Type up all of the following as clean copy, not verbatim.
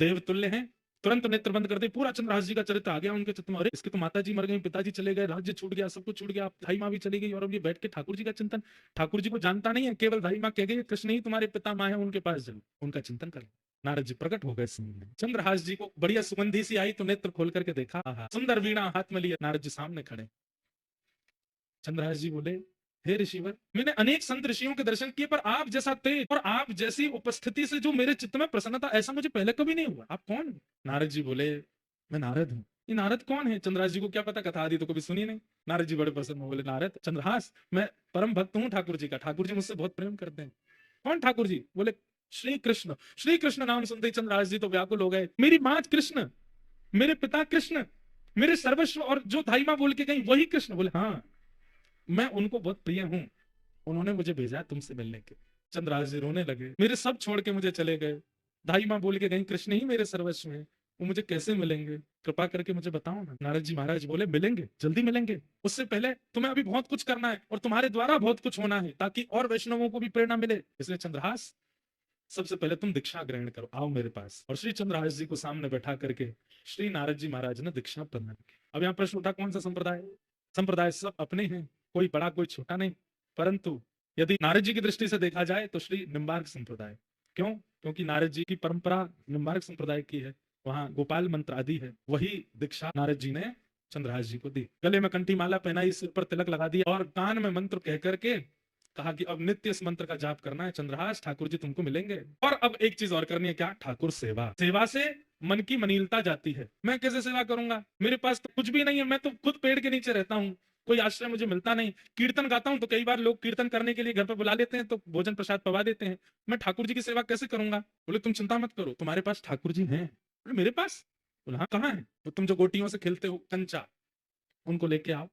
देवतुल्य हैं। तुरंत नेत्र बंद कर दे, पूरा चंद्रहास जी का चरित्र आ गया उनके चित्त में। अरे इसके तो माता जी मर गई, पिताजी चले गए, राज्य छूट गया, सब कुछ छूट गया, धाई माँ भी चली गई, और अब ये बैठ के ठाकुर जी का चिंतन। ठाकुर जी को जानता नहीं है, केवल धाई माँ कह गई कृष्ण ही तुम्हारे पिता माँ है, उनके पास चलो, उनका चिंतन कर। नारद जी प्रकट हो गए सामने। चंद्रहास जी को बढ़िया सुगंधी सी आई तो नेत्र खोल करके देखा, आहा, सुंदर वीणा हाथ में लिए नारद जी सामने खड़े। चंद्रहास जी बोले, हे ऋषिवर, मैंने अनेक संत ऋषियों के दर्शन किए, पर आप जैसा तेज और आप जैसी उपस्थिति से जो मेरे चित्त में प्रसन्नता, ऐसा मुझे पहले कभी नहीं हुआ। आप कौन? नारद जी बोले, मैं नारद हूँ। ये नारद कौन है? चंद्रहास जी को क्या पता, कथा आदि तो कभी सुनी नहीं। नारद जी बड़े प्रसन्न बोले, नारद, चंद्रहास, मैं परम भक्त हूँ ठाकुर जी का, ठाकुर जी मुझसे बहुत प्रेम करते हैं। कौन ठाकुर जी? बोले, श्री कृष्ण। श्री कृष्ण नाम सुनते ही चंद्रहास जी तो व्याकुल हो गए। मेरी माँ कृष्ण, मेरे पिता कृष्ण, मेरे सर्वस्व, और जो धाई माँ बोल के गई वही कृष्ण। बोले, हाँ, मैं उनको बहुत प्रिय हूं, उन्होंने मुझे भेजा तुमसे मिलने के। चंद्रहास जी रोने लगे, मेरे सब छोड़ के मुझे चले गए, दाई माँ बोल के गई कृष्ण ही मेरे सर्वस्व में, वो मुझे कैसे मिलेंगे? कृपा करके मुझे बताओ ना। नारद जी महाराज बोले, मिलेंगे, जल्दी मिलेंगे। उससे पहले तुम्हें अभी बहुत कुछ करना है, और तुम्हारे द्वारा बहुत कुछ होना है, ताकि और वैष्णवों को भी प्रेरणा मिले। इसलिए चंद्रहास, सबसे पहले तुम दीक्षा ग्रहण करो, आओ मेरे पास। और श्री चंद्रहास जी को सामने बैठा करके श्री नारद जी महाराज ने दीक्षा प्रदान की। अब यहाँ प्रश्न उठा, कौन सा संप्रदाय? संप्रदाय सब अपने हैं, कोई बड़ा कोई छोटा नहीं। परंतु यदि नारद जी की दृष्टि से देखा जाए तो श्री निम्बार्क संप्रदाय। क्यों? क्योंकि नारद जी की परंपरा निम्बार्क संप्रदाय की है, वहां गोपाल मंत्र आदि है। वही दीक्षा नारद जी ने चंद्रहास जी को दी। गले में कंठी माला पहनाई, सिर पर तिलक लगा दिया, और कान में मंत्र कह करके कहा कि अब नित्य इस मंत्र का जाप करना है। चंद्रहास, ठाकुर जी तुमको मिलेंगे। और अब एक चीज और करनी है, क्या? ठाकुर सेवा। सेवा से मन की मनीलता जाती है। मैं कैसे सेवा करूंगा? मेरे पास तो कुछ भी नहीं है, मैं तो खुद पेड़ के नीचे रहता हूँ, कोई आश्रय मुझे मिलता नहीं। कीर्तन गाता हूं तो कई बार लोग कीर्तन करने के लिए घर पर बुला लेते हैं, तो भोजन प्रसाद पवा देते हैं। मैं ठाकुर जी की सेवा कैसे करूंगा? बोले, तुम चिंता मत करो, तुम्हारे पास ठाकुर जी हैं। बोले, मेरे पास? बोला, हाँ, कहाँ है? तो तुम जो गोटियों से खेलते हो कंचा, उनको लेके आओ।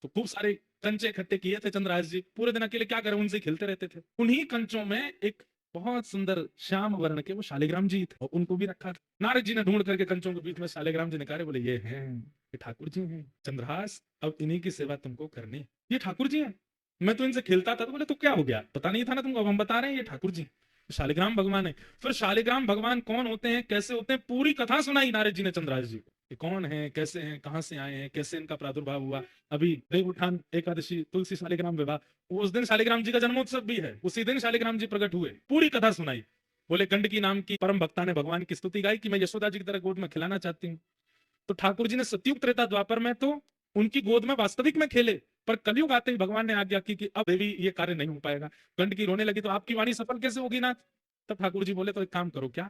तो खूब सारे कंचे इकट्ठे किए थे चंद्रहास जी, पूरे दिन अकेले क्या करें, उनसे खेलते रहते थे। उन्हीं कंचों में एक बहुत सुंदर श्याम वर्ण के वो शालिग्राम जी थे, और उनको भी रखा था। नारद जी ने ढूंढ करके कंचों के बीच में शालिग्राम जी निकाले, बोले, ये हैं, ये ठाकुर जी हैं। चंद्रहास, अब इन्हीं की सेवा तुमको करनी है। ये ठाकुर जी हैं, मैं तो इनसे खेलता था। तो बोले, तो क्या हो गया, पता नहीं था ना तुमको? अब हम बता रहे हैं, ये ठाकुर जी शालिग्राम भगवान है। फिर शालिग्राम भगवान कौन होते हैं, कैसे होते हैं, पूरी कथा सुनाई नारद जी ने चंद्रहास जी को, कि कौन है, कैसे हैं, कहां से आए हैं, कैसे इनका प्रादुर्भाव हुआ। अभी देव उठान एकादशी, तुलसी शालिग्राम विवाह, उस दिन शालिग्राम जी का जन्मोत्सव भी है, उसी दिन शालिग्राम जी प्रकट हुए। पूरी कथा सुनाई। बोले, गंडकी नाम की परम भक्ता ने भगवान की स्तुति गाई कि मैं यशोदा जी की तरह गोद में खिलाना चाहती हूँ। तो ठाकुर जी ने सतयुग त्रेता द्वापर में तो उनकी गोद में वास्तविक में खेले, पर कलयुग आते ही भगवान ने आज्ञा की कि अब देवी ये कार्य नहीं हो पाएगा। गंडकी रोने लगी, तो आपकी वाणी सफल कैसे होगी नाथ? तब ठाकुर जी बोले, तो एक काम करो, क्या